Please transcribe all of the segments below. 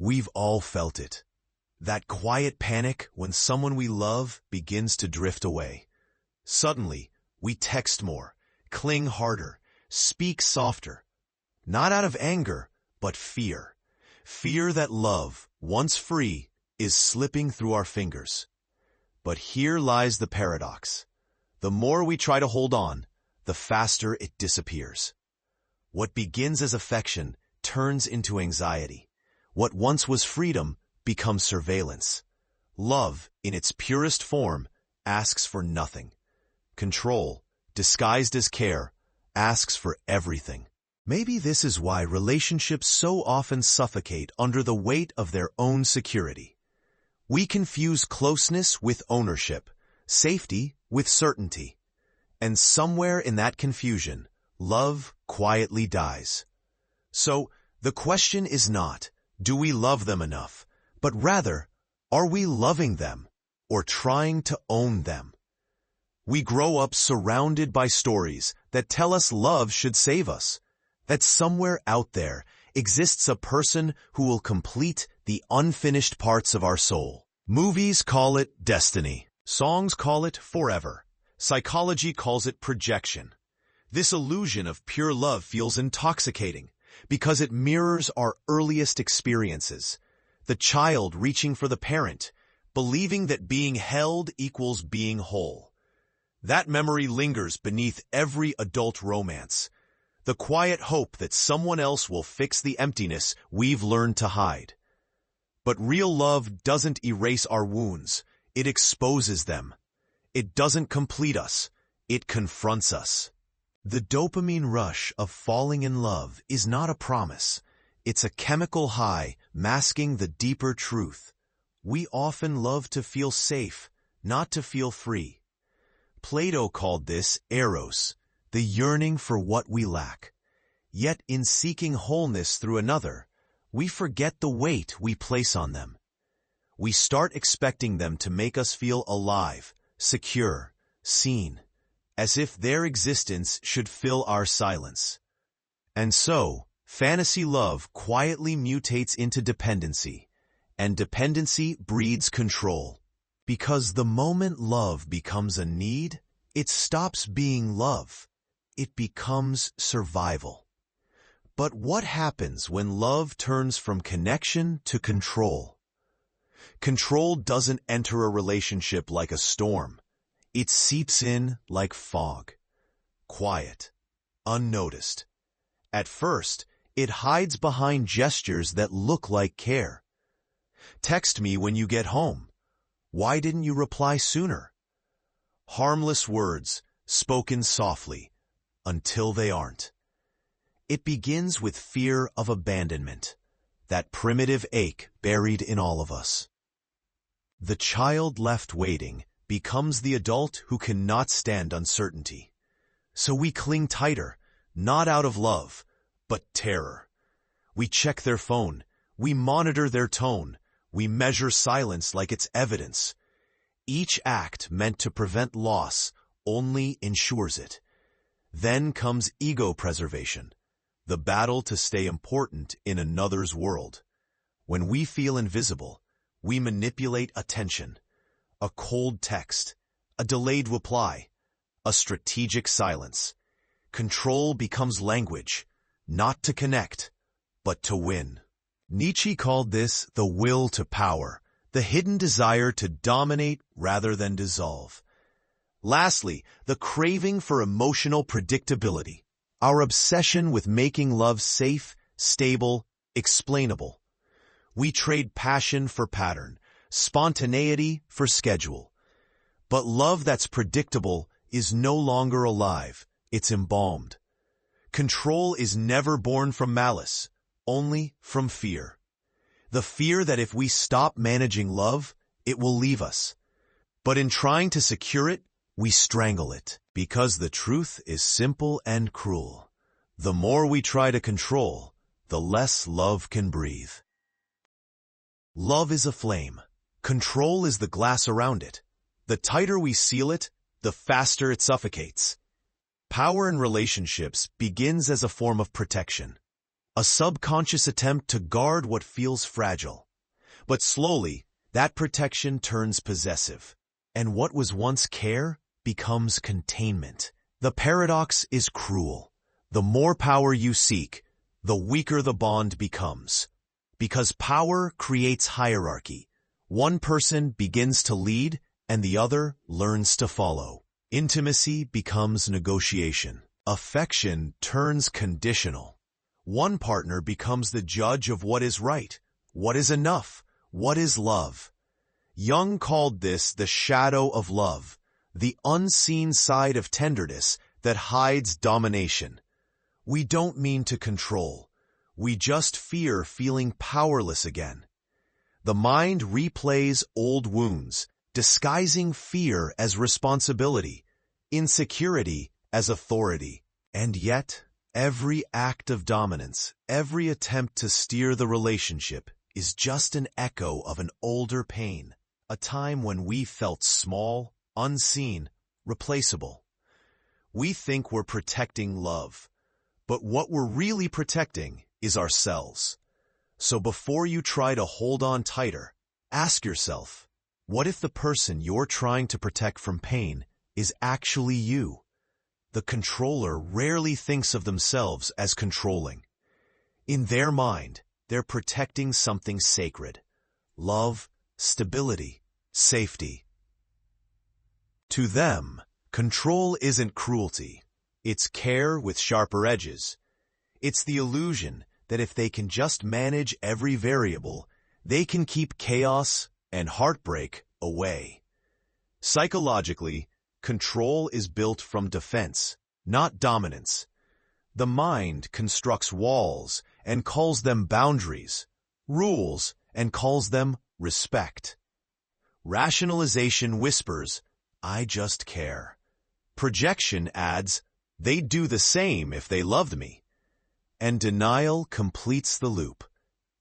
We've all felt it. That quiet panic when someone we love begins to drift away. Suddenly, we text more, cling harder, speak softer. Not out of anger, but fear. Fear that love, once free, is slipping through our fingers. But here lies the paradox. The more we try to hold on, the faster it disappears. What begins as affection turns into anxiety. What once was freedom becomes surveillance. Love, in its purest form, asks for nothing. Control, disguised as care, asks for everything. Maybe this is why relationships so often suffocate under the weight of their own security. We confuse closeness with ownership, safety with certainty. And somewhere in that confusion, love quietly dies. So, the question is not, do we love them enough, but rather, are we loving them or trying to own them? We grow up surrounded by stories that tell us love should save us, that somewhere out there exists a person who will complete the unfinished parts of our soul. Movies call it destiny. Songs call it forever. Psychology calls it projection. This illusion of pure love feels intoxicating because it mirrors our earliest experiences. The child reaching for the parent, believing that being held equals being whole. That memory lingers beneath every adult romance. The quiet hope that someone else will fix the emptiness we've learned to hide. But real love doesn't erase our wounds, it exposes them. It doesn't complete us, it confronts us. The dopamine rush of falling in love is not a promise. It's a chemical high masking the deeper truth. We often love to feel safe, not to feel free. Plato called this eros, the yearning for what we lack. Yet in seeking wholeness through another, we forget the weight we place on them. We start expecting them to make us feel alive, secure, seen, as if their existence should fill our silence. And so, fantasy love quietly mutates into dependency, and dependency breeds control. Because the moment love becomes a need, it stops being love. It becomes survival. But what happens when love turns from connection to control? Control doesn't enter a relationship like a storm. It seeps in like fog. Quiet. Unnoticed. At first, it hides behind gestures that look like care. Text me when you get home. Why didn't you reply sooner? Harmless words, spoken softly, until they aren't. It begins with fear of abandonment, that primitive ache buried in all of us. The child left waiting becomes the adult who cannot stand uncertainty. So we cling tighter, not out of love, but terror. We check their phone, we monitor their tone, we measure silence like it's evidence. Each act meant to prevent loss only ensures it. Then comes ego preservation, the battle to stay important in another's world. When we feel invisible, we manipulate attention. A cold text, a delayed reply, a strategic silence. Control becomes language, not to connect, but to win. Nietzsche called this the will to power, the hidden desire to dominate rather than dissolve. Lastly, the craving for emotional predictability, our obsession with making love safe, stable, explainable. We trade passion for pattern, spontaneity for schedule. But love that's predictable is no longer alive, it's embalmed. Control is never born from malice, only from fear. The fear that if we stop managing love, it will leave us. But in trying to secure it, we strangle it, because the truth is simple and cruel. The more we try to control, the less love can breathe. Love is a flame. Control is the glass around it. The tighter we seal it, the faster it suffocates. Power in relationships begins as a form of protection. a subconscious attempt to guard what feels fragile. But slowly, that protection turns possessive, and what was once care becomes containment. The paradox is cruel. The more power you seek, the weaker the bond becomes. Because power creates hierarchy. One person begins to lead, and the other learns to follow. Intimacy becomes negotiation. Affection turns conditional. One partner becomes the judge of what is right, what is enough, what is love. Jung called this the shadow of love, the unseen side of tenderness that hides domination. We don't mean to control. We just fear feeling powerless again. The mind replays old wounds, disguising fear as responsibility, insecurity as authority. And yet, every act of dominance, every attempt to steer the relationship is just an echo of an older pain, a time when we felt small, unseen, replaceable. We think we're protecting love, but what we're really protecting is ourselves. So before you try to hold on tighter, ask yourself, what if the person you're trying to protect from pain is actually you? The controller rarely thinks of themselves as controlling. In their mind, they're protecting something sacred: love, stability, safety. To them, control isn't cruelty. It's care with sharper edges. It's the illusion that if they can just manage every variable, they can keep chaos and heartbreak away. Psychologically, control is built from defense, not dominance. The mind constructs walls and calls them boundaries, rules and calls them respect. Rationalization whispers, "I just care." Projection adds, "They'd do the same if they loved me." And denial completes the loop.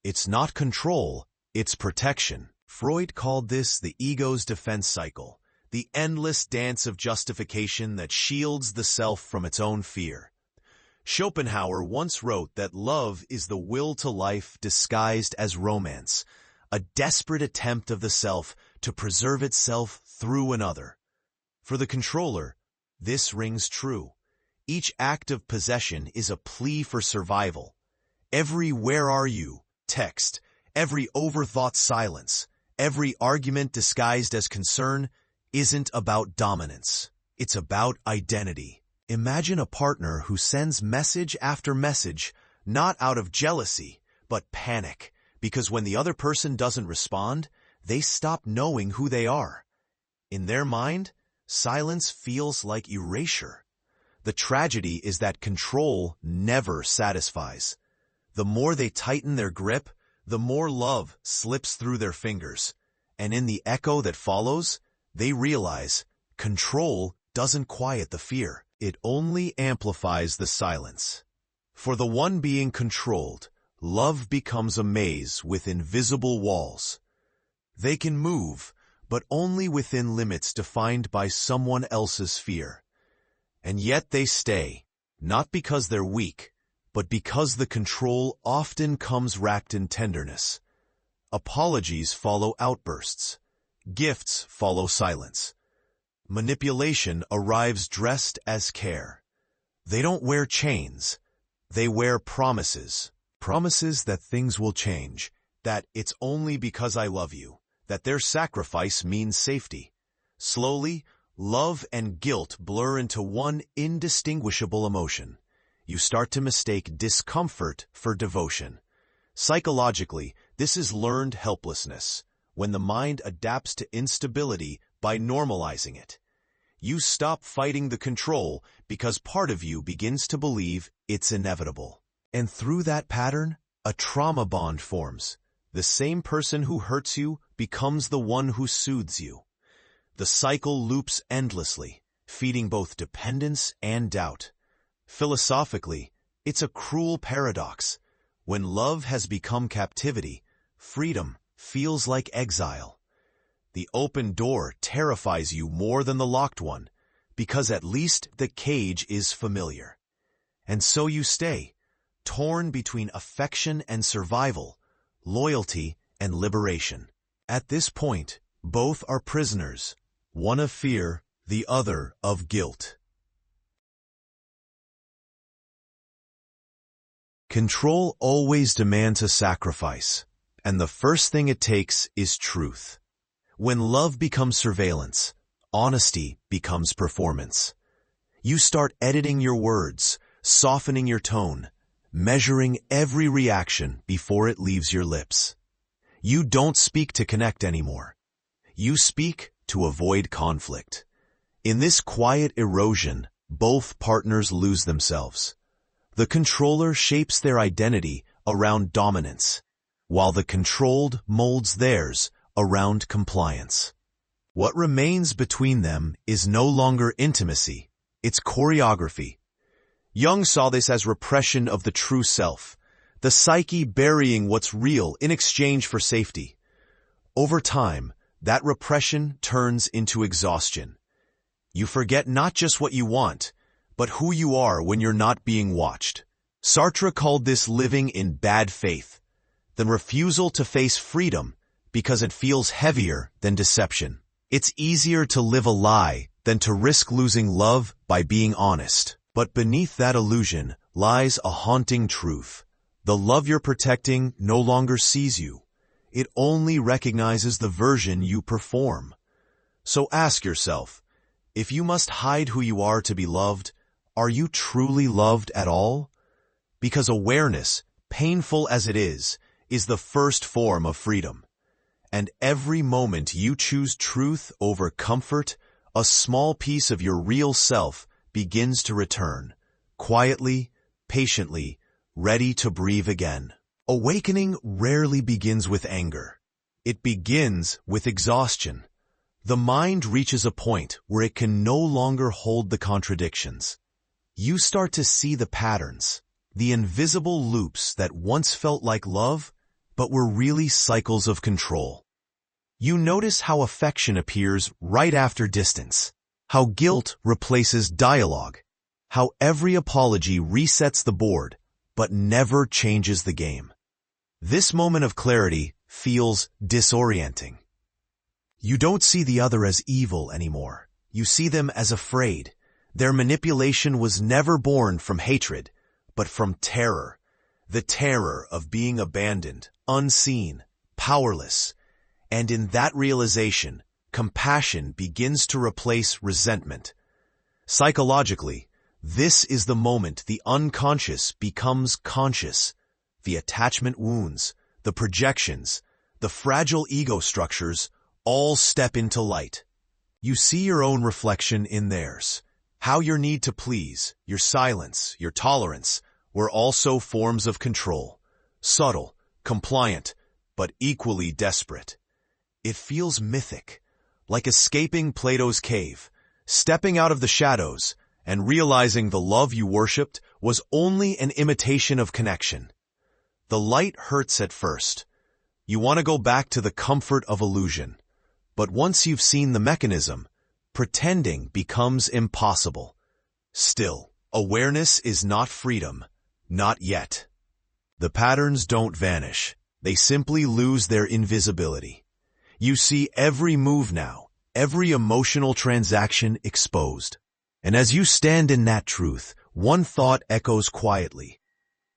It's not control, it's protection. Freud called this the ego's defense cycle, the endless dance of justification that shields the self from its own fear. Schopenhauer once wrote that love is the will to life disguised as romance, a desperate attempt of the self to preserve itself through another. For the controller, this rings true. Each act of possession is a plea for survival. Every "where are you" text, every overthought silence, every argument disguised as concern isn't about dominance. It's about identity. Imagine a partner who sends message after message, not out of jealousy, but panic, because when the other person doesn't respond, they stop knowing who they are. In their mind, silence feels like erasure. The tragedy is that control never satisfies. The more they tighten their grip, the more love slips through their fingers. And in the echo that follows, they realize control doesn't quiet the fear. It only amplifies the silence. For the one being controlled, love becomes a maze with invisible walls. They can move, but only within limits defined by someone else's fear. And yet they stay, not because they're weak, but because the control often comes wrapped in tenderness. Apologies follow outbursts. Gifts follow silence. Manipulation arrives dressed as care. They don't wear chains. They wear promises. Promises that things will change, that it's only because I love you, that their sacrifice means safety. Slowly, love and guilt blur into one indistinguishable emotion. You start to mistake discomfort for devotion. Psychologically, this is learned helplessness, when the mind adapts to instability by normalizing it. You stop fighting the control because part of you begins to believe it's inevitable. And through that pattern, a trauma bond forms. The same person who hurts you becomes the one who soothes you. The cycle loops endlessly, feeding both dependence and doubt. Philosophically, it's a cruel paradox. When love has become captivity, freedom feels like exile. The open door terrifies you more than the locked one, because at least the cage is familiar. And so you stay, torn between affection and survival, loyalty and liberation. At this point, both are prisoners, one of fear, the other of guilt. Control always demands a sacrifice, and the first thing it takes is truth. When love becomes surveillance, honesty becomes performance. You start editing your words, softening your tone, measuring every reaction before it leaves your lips. You don't speak to connect anymore. You speak to avoid conflict. In this quiet erosion, both partners lose themselves. The controller shapes their identity around dominance, while the controlled molds theirs around compliance. What remains between them is no longer intimacy, it's choreography. Jung saw this as repression of the true self, the psyche burying what's real in exchange for safety. Over time, that repression turns into exhaustion. You forget not just what you want, but who you are when you're not being watched. Sartre called this living in bad faith, the refusal to face freedom because it feels heavier than deception. It's easier to live a lie than to risk losing love by being honest. But beneath that illusion lies a haunting truth. The love you're protecting no longer sees you. It only recognizes the version you perform. So ask yourself, if you must hide who you are to be loved, are you truly loved at all? Because awareness, painful as it is the first form of freedom. And every moment you choose truth over comfort, a small piece of your real self begins to return, quietly, patiently, ready to breathe again. Awakening rarely begins with anger. It begins with exhaustion. The mind reaches a point where it can no longer hold the contradictions. You start to see the patterns, the invisible loops that once felt like love, but were really cycles of control. You notice how affection appears right after distance, how guilt replaces dialogue, how every apology resets the board, but never changes the game. This moment of clarity feels disorienting. You don't see the other as evil anymore. You see them as afraid. Their manipulation was never born from hatred, but from terror. The terror of being abandoned, unseen, powerless. And in that realization, compassion begins to replace resentment. Psychologically, this is the moment the unconscious becomes conscious. The attachment wounds, the projections, the fragile ego structures all step into light. You see your own reflection in theirs. How your need to please, your silence, your tolerance were also forms of control. Subtle, compliant, but equally desperate. It feels mythic, like escaping Plato's cave, stepping out of the shadows, and realizing the love you worshipped was only an imitation of connection. The light hurts at first. You want to go back to the comfort of illusion. But once you've seen the mechanism, pretending becomes impossible. Still, awareness is not freedom, not yet. The patterns don't vanish. They simply lose their invisibility. You see every move now, every emotional transaction exposed. And as you stand in that truth, one thought echoes quietly.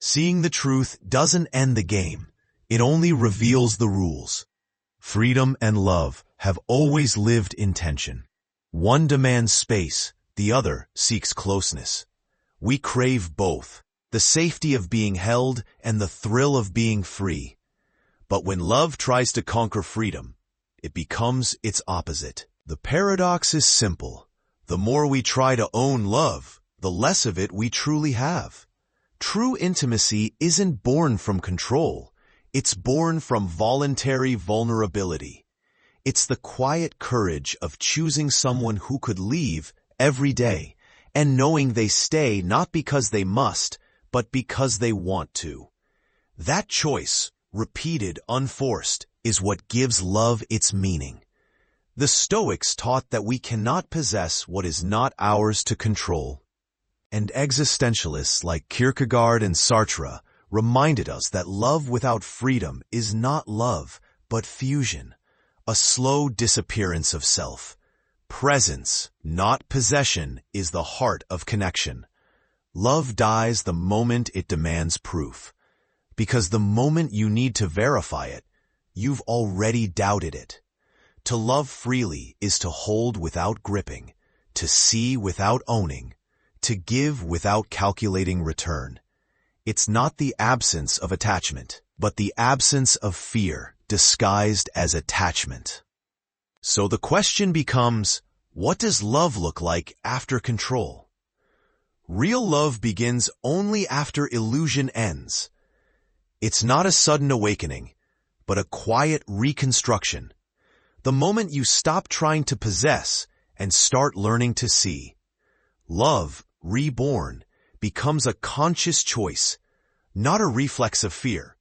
Seeing the truth doesn't end the game. It only reveals the rules. Freedom and love have always lived in tension. One demands space, the other seeks closeness. We crave both, the safety of being held and the thrill of being free. But when love tries to conquer freedom, it becomes its opposite. The paradox is simple. The more we try to own love, the less of it we truly have. True intimacy isn't born from control. It's born from voluntary vulnerability. It's the quiet courage of choosing someone who could leave every day and knowing they stay not because they must, but because they want to. That choice, repeated, unforced, is what gives love its meaning. The Stoics taught that we cannot possess what is not ours to control. And existentialists like Kierkegaard and Sartre reminded us that love without freedom is not love, but fusion, a slow disappearance of self. Presence, not possession, is the heart of connection. Love dies the moment it demands proof, because the moment you need to verify it, you've already doubted it. To love freely is to hold without gripping, to see without owning, to give without calculating return. It's not the absence of attachment, but the absence of fear disguised as attachment. So the question becomes, what does love look like after control? Real love begins only after illusion ends. It's not a sudden awakening, but a quiet reconstruction. The moment you stop trying to possess and start learning to see. Love, reborn, becomes a conscious choice, not a reflex of fear.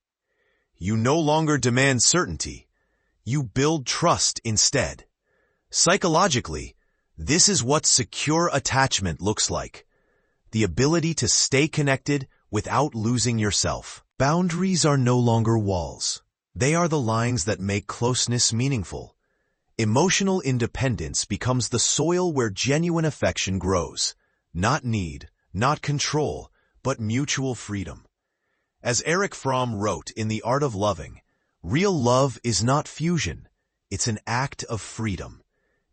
You no longer demand certainty. You build trust instead. Psychologically, this is what secure attachment looks like. The ability to stay connected without losing yourself. Boundaries are no longer walls. They are the lines that make closeness meaningful. Emotional independence becomes the soil where genuine affection grows. Not need, not control, but mutual freedom. As Erich Fromm wrote in The Art of Loving, real love is not fusion. It's an act of freedom.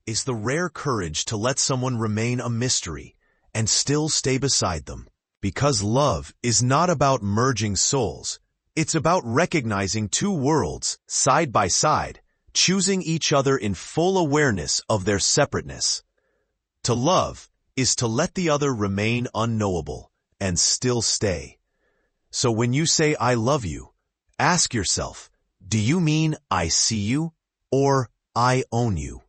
It's the rare courage to let someone remain a mystery and still stay beside them. Because love is not about merging souls. It's about recognizing two worlds side by side, choosing each other in full awareness of their separateness. To love is to let the other remain unknowable and still stay. So when you say I love you, ask yourself, do you mean I see you or I own you?